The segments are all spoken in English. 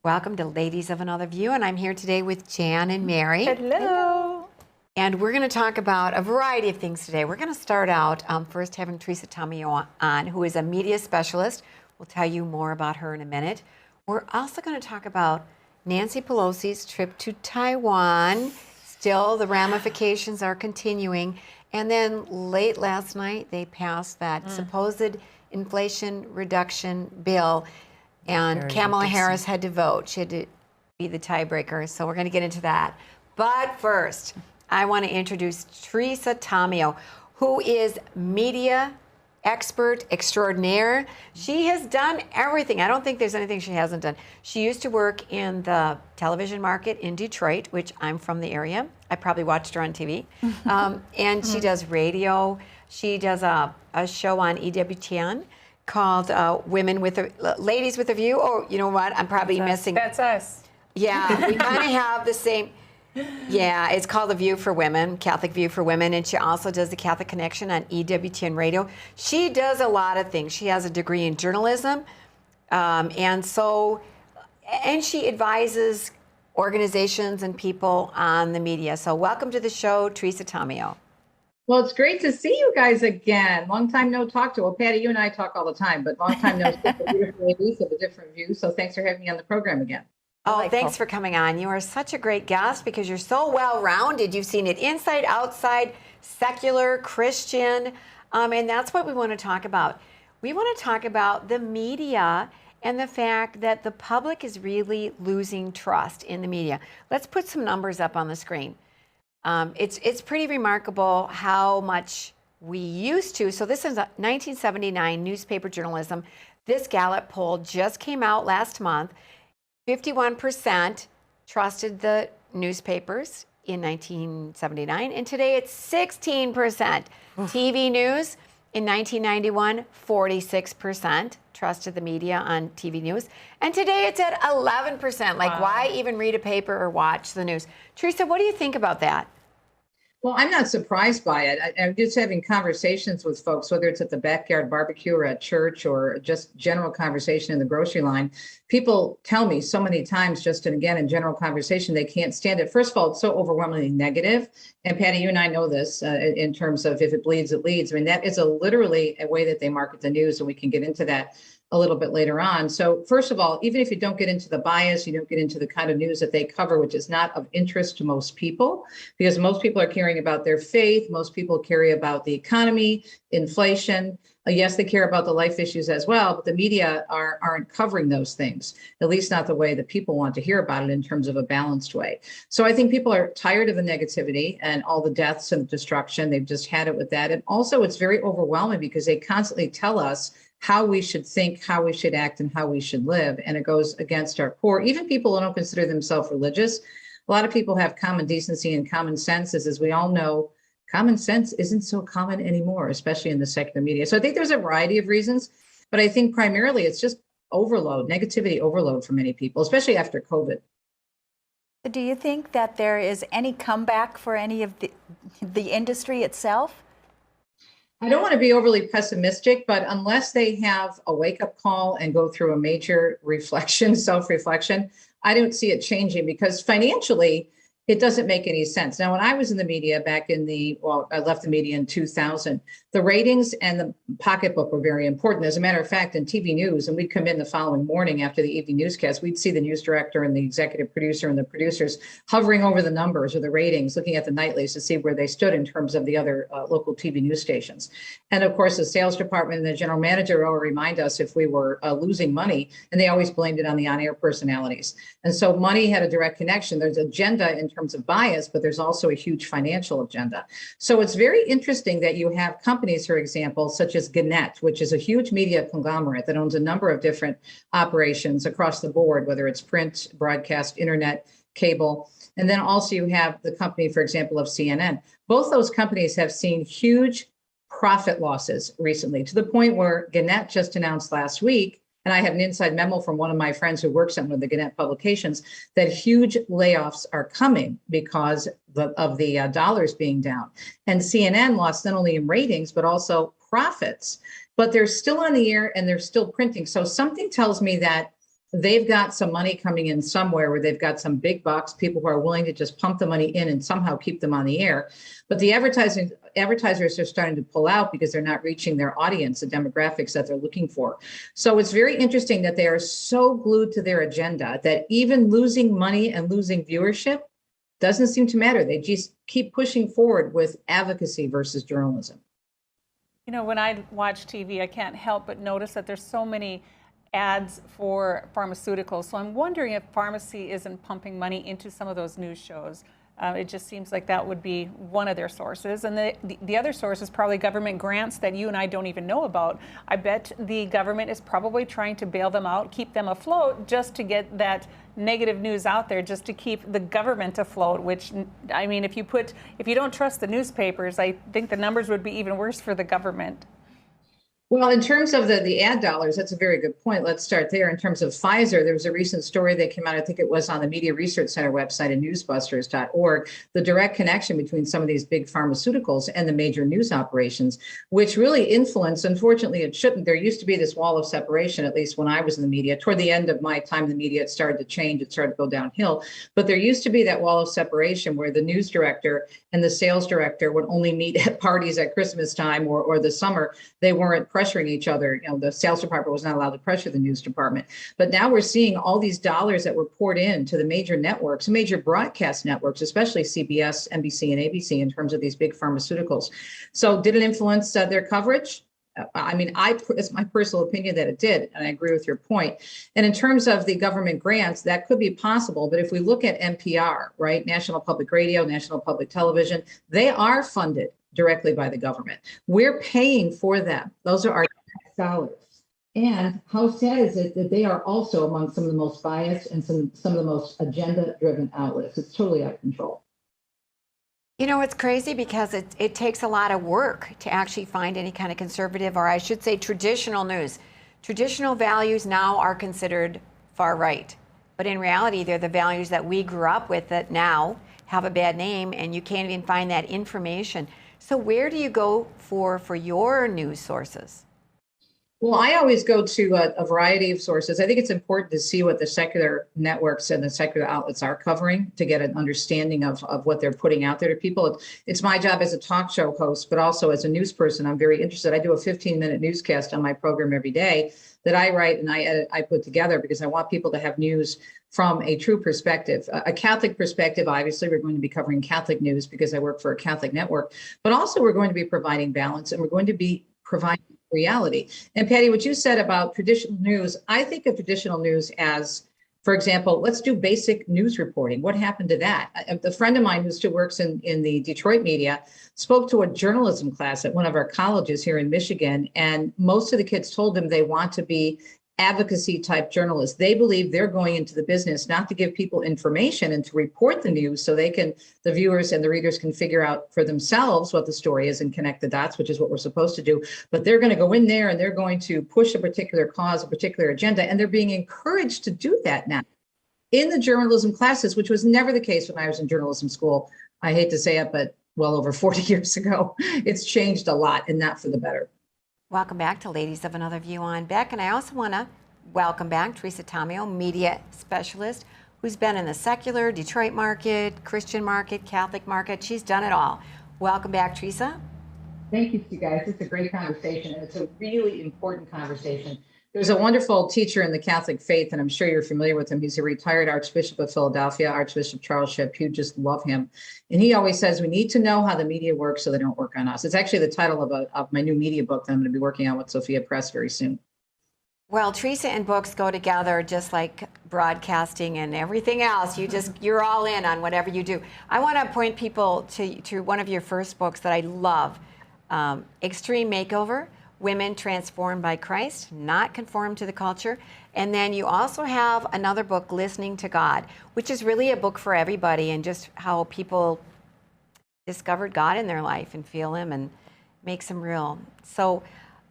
Welcome to Ladies of Another View, and I'm here today with Jan and Mary. Hello. And we're going to talk about a variety of things today. We're going to start out first having Teresa Tomeo on, who is a media specialist. We'll tell you more about her in a minute. We're also going to talk about Nancy Pelosi's trip to Taiwan. Still, the ramifications are continuing. And then late last night, they passed that supposed inflation reduction bill. And Kamala Harris had to vote. She had to be the tiebreaker. So we're going to get into that. But first, I want to introduce Teresa Tomeo, who is media expert extraordinaire. She has done everything. I don't think there's anything she hasn't done. She used to work in the television market in Detroit, which I'm from the area. I probably watched her on TV. And she does radio. She does a show on EWTN called Ladies with a View. Oh, you know what? I'm probably missing. That's us. Yeah, we kind of have the same. Yeah, it's called The View for Women, Catholic View for Women, and she also does the Catholic Connection on EWTN Radio. She does a lot of things. She has a degree in journalism, and she advises organizations and people on the media. So welcome to the show, Teresa Tomeo. Well, it's great to see you guys again. Long time no talk to. Well, Patty, you and I talk all the time, but long time no speak to beautiful ladies of a different view. So thanks for having me on the program again. Oh, thanks for coming on. You are such a great guest because you're so well-rounded. You've seen it inside, outside, secular, Christian, and that's what we want to talk about. We want to talk about the media and the fact that the public is really losing trust in the media. Let's put some numbers up on the screen. It's pretty remarkable how much we used to. So this is 1979 newspaper journalism. This Gallup poll just came out last month. 51% trusted the newspapers in 1979, and today it's 16%. TV news in 1991, 46% trusted the media on TV news, and today it's at 11%. Like, why even read a paper or watch the news? Teresa, what do you think about that? Well, I'm not surprised by it. I'm just having conversations with folks, whether it's at the backyard barbecue or at church or just general conversation in the grocery line. People tell me so many times, just and again, in general conversation, they can't stand it. First of all, it's so overwhelmingly negative. And Patty, you and I know this in terms of if it bleeds, it leads. I mean, that is literally a way that they market the news, and we can get into that a little bit later on. So first of all, even if you don't get into the bias, you don't get into the kind of news that they cover, which is not of interest to most people, because most people are caring about their faith. Most people care about the economy, inflation. Yes, they care about the life issues as well, but the media aren't covering those things, at least not the way that people want to hear about it in terms of a balanced way. So I think people are tired of the negativity and all the deaths and destruction. They've just had it with that. And also it's very overwhelming because they constantly tell us how we should think, how we should act, and how we should live. And it goes against our core. Even people who don't consider themselves religious, a lot of people have common decency and common sense, as we all know. Common sense isn't so common anymore, especially in the secular media. So I think there's a variety of reasons, but I think primarily it's just overload, negativity overload for many people, especially after COVID. Do you think that there is any comeback for any of the industry itself? I don't want to be overly pessimistic, but unless they have a wake-up call and go through a major reflection, self-reflection, I don't see it changing because financially, it doesn't make any sense. Now, when I was in the media back in I left the media in 2000, the ratings and the pocketbook were very important. As a matter of fact, in TV news, and we'd come in the following morning after the evening newscast, we'd see the news director and the executive producer and the producers hovering over the numbers or the ratings, looking at the nightlies to see where they stood in terms of the other local TV news stations. And of course, the sales department and the general manager will remind us if we were losing money, and they always blamed it on the on-air personalities. And so money had a direct connection. There's agenda in terms of bias, but there's also a huge financial agenda. So it's very interesting that you have companies, for example, such as Gannett, which is a huge media conglomerate that owns a number of different operations across the board, whether it's print, broadcast, internet, cable. And then also you have the company, for example, of CNN. Both those companies have seen huge profit losses recently, to the point where Gannett just announced last week, and I had an inside memo from one of my friends who works on one of the Gannett publications, that huge layoffs are coming because of the dollars being down. And CNN lost not only in ratings, but also profits. But they're still on the air and they're still printing. So something tells me that they've got some money coming in somewhere where they've got some big bucks, people who are willing to just pump the money in and somehow keep them on the air. But the advertisers are starting to pull out because they're not reaching their audience, the demographics that they're looking for. So it's very interesting that they are so glued to their agenda that even losing money and losing viewership doesn't seem to matter. They just keep pushing forward with advocacy versus journalism. You know, when I watch TV, I can't help but notice that there's so many ads for pharmaceuticals. So I'm wondering if pharmacy isn't pumping money into some of those news shows. It just seems like that would be one of their sources. And the other source is probably government grants that you and I don't even know about. I bet the government is probably trying to bail them out, keep them afloat, just to get that negative news out there, just to keep the government afloat, which, I mean, if you don't trust the newspapers, I think the numbers would be even worse for the government. Well, in terms of the ad dollars, that's a very good point. Let's start there. In terms of Pfizer, there was a recent story that came out, I think it was on the Media Research Center website at newsbusters.org, the direct connection between some of these big pharmaceuticals and the major news operations, which really influence, unfortunately, it shouldn't. There used to be this wall of separation, at least when I was in the media. Toward the end of my time in the media, it started to change. It started to go downhill. But there used to be that wall of separation where the news director and the sales director would only meet at parties at Christmas time or the summer. They weren't pressuring each other. You know, the sales department was not allowed to pressure the news department. But now we're seeing all these dollars that were poured into the major networks, major broadcast networks, especially CBS, NBC, and ABC, in terms of these big pharmaceuticals. So did it influence their coverage? I mean, it's my personal opinion that it did, and I agree with your point. And in terms of the government grants, that could be possible. But if we look at NPR, right, National Public Radio, National Public Television, they are funded directly by the government. We're paying for them. Those are our tax dollars. And how sad is it that they are also among some of the most biased and some of the most agenda-driven outlets? It's totally out of control. You know, it's crazy because it takes a lot of work to actually find any kind of conservative, or I should say traditional news. Traditional values now are considered far right. But in reality, they're the values that we grew up with that now have a bad name, and you can't even find that information. So where do you go for your news sources? Well, I always go to a variety of sources. I think it's important to see what the secular networks and the secular outlets are covering to get an understanding of what they're putting out there to people. It's my job as a talk show host, but also as a news person. I'm very interested. I do a 15-minute newscast on my program every day that I write and I edit, I put together because I want people to have news from a true perspective, a Catholic perspective. Obviously, we're going to be covering Catholic news because I work for a Catholic network, but also we're going to be providing balance and we're going to be providing reality. And Patty, what you said about traditional news, I think of traditional news as, for example, let's do basic news reporting. What happened to that? A friend of mine who still works in the Detroit media spoke to a journalism class at one of our colleges here in Michigan, and most of the kids told him they want to be advocacy type journalists. They believe they're going into the business not to give people information and to report the news so the viewers and the readers can figure out for themselves what the story is and connect the dots, which is what we're supposed to do. But they're going to go in there and they're going to push a particular cause, a particular agenda, and they're being encouraged to do that now in the journalism classes, which was never the case when I was in journalism school. I hate to say it, but well over 40 years ago. It's changed a lot and not for the better. Welcome back to Ladies of Another View on Beck. And I also want to welcome back Teresa Tomeo, media specialist, who's been in the secular, Detroit market, Christian market, Catholic market. She's done it all. Welcome back, Teresa. Thank you, you guys. It's a great conversation, and it's a really important conversation. There's a wonderful teacher in the Catholic faith, and I'm sure you're familiar with him. He's a retired Archbishop of Philadelphia, Archbishop Charles Shipp. You just love him. And he always says, we need to know how the media works so they don't work on us. It's actually the title of my new media book that I'm going to be working on with Sophia Press very soon. Well, Teresa and books go together just like broadcasting and everything else. You're all in on whatever you do. I want to point people to one of your first books that I love, Extreme Makeover, Women Transformed by Christ, Not Conformed to the Culture. And then you also have another book, Listening to God, which is really a book for everybody and just how people discovered God in their life and feel Him and makes Him real. So,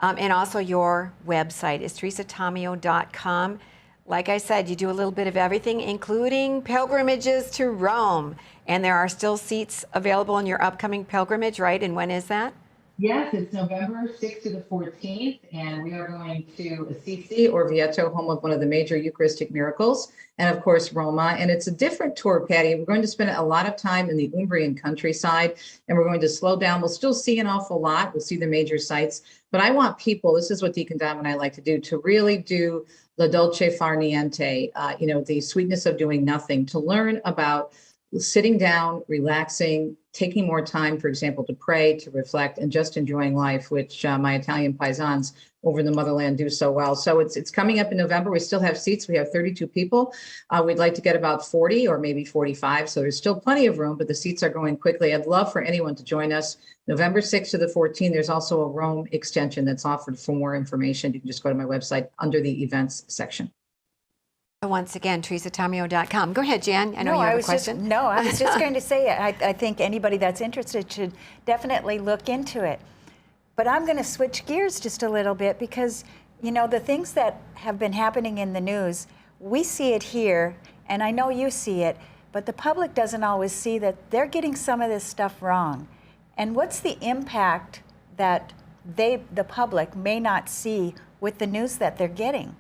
and also your website is teresatomeo.com. Like I said, you do a little bit of everything, including pilgrimages to Rome. And there are still seats available in your upcoming pilgrimage, right? And when is that? Yes, it's November 6th to the 14th, and we are going to Assisi or Vieto, home of one of the major Eucharistic miracles, and of course, Roma. And it's a different tour, Patty. We're going to spend a lot of time in the Umbrian countryside, and we're going to slow down. We'll still see an awful lot. We'll see the major sites, but I want people, this is what Deacon Dom and I like to do, to really do la dolce far niente, the sweetness of doing nothing, to learn about sitting down, relaxing, taking more time, for example, to pray, to reflect, and just enjoying life, which my Italian paisans over in the motherland do so well. So it's coming up in November. We still have seats. We have 32 people. We'd like to get about 40 or maybe 45. So there's still plenty of room, but the seats are going quickly. I'd love for anyone to join us. November 6th to the 14th. There's also a Rome extension that's offered. For more information, you can just go to my website under the events section. Once again, teresatomeo.com. Go ahead, Jan. I know you have a question. I was just going to say, I think anybody that's interested should definitely look into it. But I'm going to switch gears just a little bit because, the things that have been happening in the news, we see it here, and I know you see it, but the public doesn't always see that they're getting some of this stuff wrong. And what's the impact that the public may not see with the news that they're getting?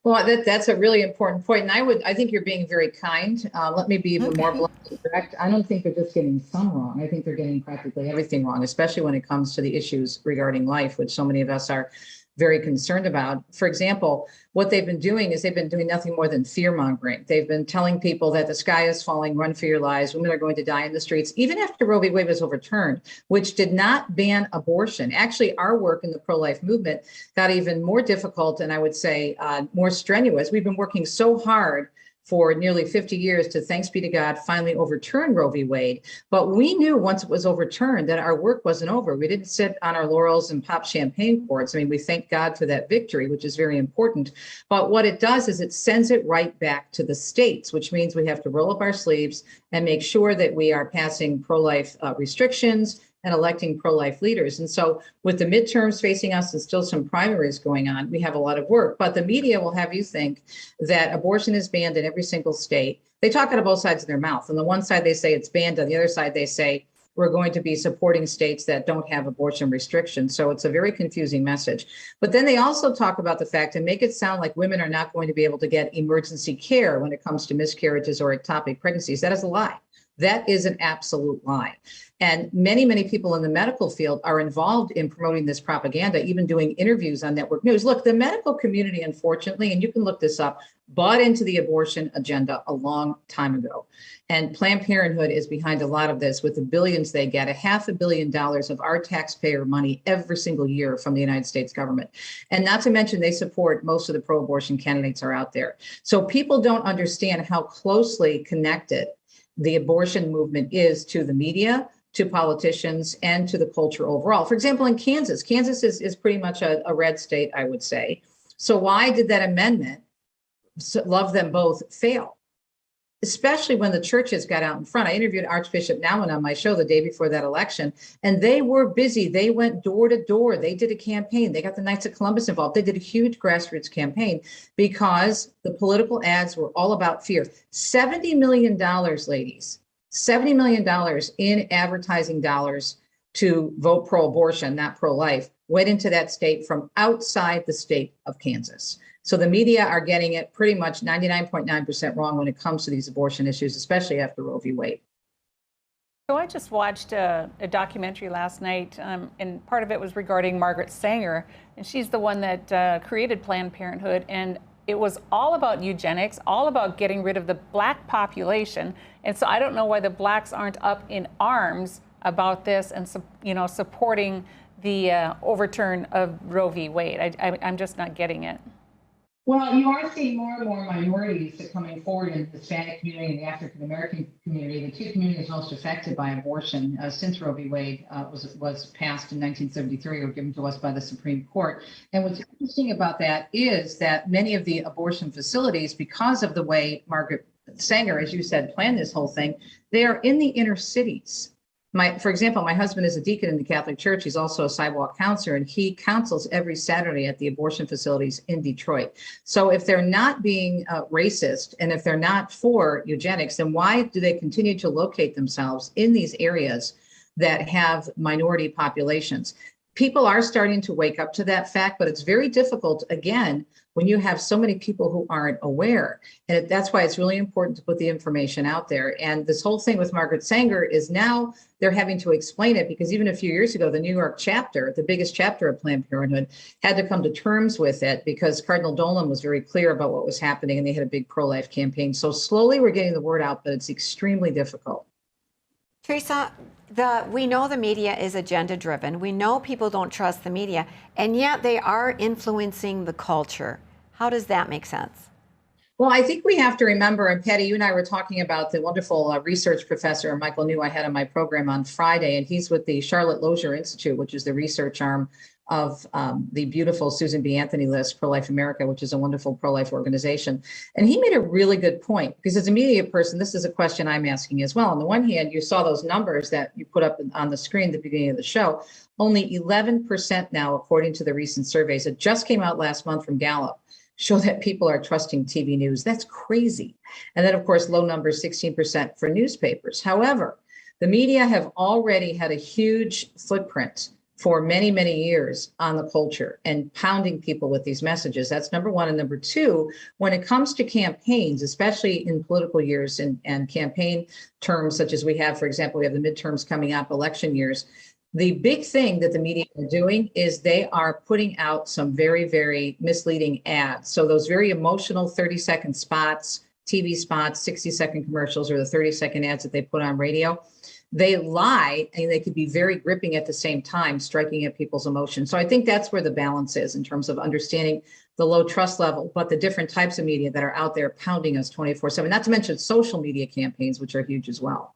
Well, that's a really important point. And I think you're being very kind. Let me be even more blunt and direct. I don't think they're just getting some wrong. I think they're getting practically everything wrong, especially when it comes to the issues regarding life, which so many of us are very concerned about. For example, what they've been doing is they've been doing nothing more than fear mongering. They've been telling people that the sky is falling, run for your lives, women are going to die in the streets, even after Roe v. Wade was overturned, which did not ban abortion. Actually, our work in the pro-life movement got even more difficult and I would say more strenuous. We've been working so hard for nearly 50 years to, thanks be to God, finally overturn Roe v. Wade. But we knew once it was overturned that our work wasn't over. We didn't sit on our laurels and pop champagne corks. I mean, we thank God for that victory, which is very important. But what it does is it sends it right back to the states, which means we have to roll up our sleeves and make sure that we are passing pro-life restrictions and electing pro-life leaders. And so with the midterms facing us and still some primaries going on, we have a lot of work. But the media will have you think that abortion is banned in every single state. They talk out of both sides of their mouth. On the one side, they say it's banned. On the other side, they say we're going to be supporting states that don't have abortion restrictions. So it's a very confusing message. But then they also talk about the fact and make it sound like women are not going to be able to get emergency care when it comes to miscarriages or ectopic pregnancies. That is a lie. That is an absolute lie. And many, many people in the medical field are involved in promoting this propaganda, even doing interviews on network news. Look, the medical community, unfortunately, and you can look this up, bought into the abortion agenda a long time ago. And Planned Parenthood is behind a lot of this with the billions they get, $500 million of our taxpayer money every single year from the United States government. And not to mention they support most of the pro-abortion candidates are out there. So people don't understand how closely connected the abortion movement is to the media, to politicians, and to the culture overall. For example, in Kansas is pretty much a red state, I would say. So why did that amendment, love them both, fail? Especially when the churches got out in front. I interviewed Archbishop Nouwen on my show the day before that election, and they were busy. They went door to door. They did a campaign. They got the Knights of Columbus involved. They did a huge grassroots campaign because the political ads were all about fear. $70 million, ladies, $70 million in advertising dollars to vote pro-abortion, not pro-life, went into that state from outside the state of Kansas. So the media are getting it pretty much 99.9% wrong when it comes to these abortion issues, especially after Roe v. Wade. So I just watched a documentary last night, and part of it was regarding Margaret Sanger, and she's the one that created Planned Parenthood, and it was all about eugenics, all about getting rid of the black population. And so I don't know why the blacks aren't up in arms about this and supporting the overturn of Roe v. Wade. I'm just not getting it. Well, you are seeing more and more minorities that are coming forward in the Hispanic community and the African American community, the two communities most affected by abortion since Roe v. Wade was passed in 1973 or given to us by the Supreme Court. And what's interesting about that is that many of the abortion facilities, because of the way Margaret Sanger, as you said, planned this whole thing, they are in the inner cities. For example, my husband is a deacon in the Catholic Church. He's also a sidewalk counselor, and he counsels every Saturday at the abortion facilities in Detroit. So if they're not being racist and if they're not for eugenics, then why do they continue to locate themselves in these areas that have minority populations. People are starting to wake up to that fact, but it's very difficult, again, when you have so many people who aren't aware. And that's why it's really important to put the information out there. And this whole thing with Margaret Sanger is now they're having to explain it, because even a few years ago, the New York chapter, the biggest chapter of Planned Parenthood, had to come to terms with it because Cardinal Dolan was very clear about what was happening, and they had a big pro-life campaign. So slowly we're getting the word out, but it's extremely difficult. Teresa, we know the media is agenda driven. We know people don't trust the media, and yet they are influencing the culture. How does that make sense? Well, I think we have to remember, and Patty, you and I were talking about the wonderful research professor, Michael New, I had on my program on Friday, and he's with the Charlotte Lozier Institute, which is the research arm of the beautiful Susan B. Anthony list, Pro-Life America, which is a wonderful pro-life organization. And he made a really good point, because as a media person, this is a question I'm asking as well. On the one hand, you saw those numbers that you put up on the screen at the beginning of the show. Only 11% now, according to the recent surveys that just came out last month from Gallup, show that people are trusting TV news. That's crazy. And then, of course, low numbers, 16% for newspapers. However, the media have already had a huge footprint for many, many years on the culture and pounding people with these messages. That's number one. And number two, when it comes to campaigns, especially in political years and campaign terms, such as we have, for example, we have the midterms coming up, election years. The big thing that the media are doing is they are putting out some very, very misleading ads. So those very emotional 30-second spots, TV spots, 60-second commercials, or the 30-second ads that they put on radio, they lie, and they could be very gripping at the same time, striking at people's emotions. So I think that's where the balance is in terms of understanding the low trust level, but the different types of media that are out there pounding us 24/7, not to mention social media campaigns, which are huge as well.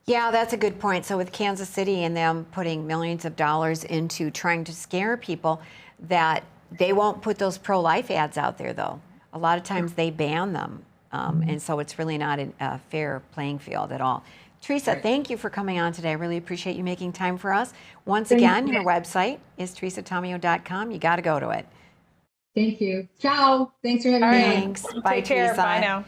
Yeah, that's a good point. So with Kansas City and them putting millions of dollars into trying to scare people, that they won't put those pro-life ads out there, though. A lot of times they ban them. And so it's really not a fair playing field at all. Teresa, thank you for coming on today. I really appreciate you making time for us. Once again, her website is teresatomeo.com. You got to go to it. Thank you. Ciao. Thanks for having me. Thanks. Bye, Take care. Teresa. Bye now.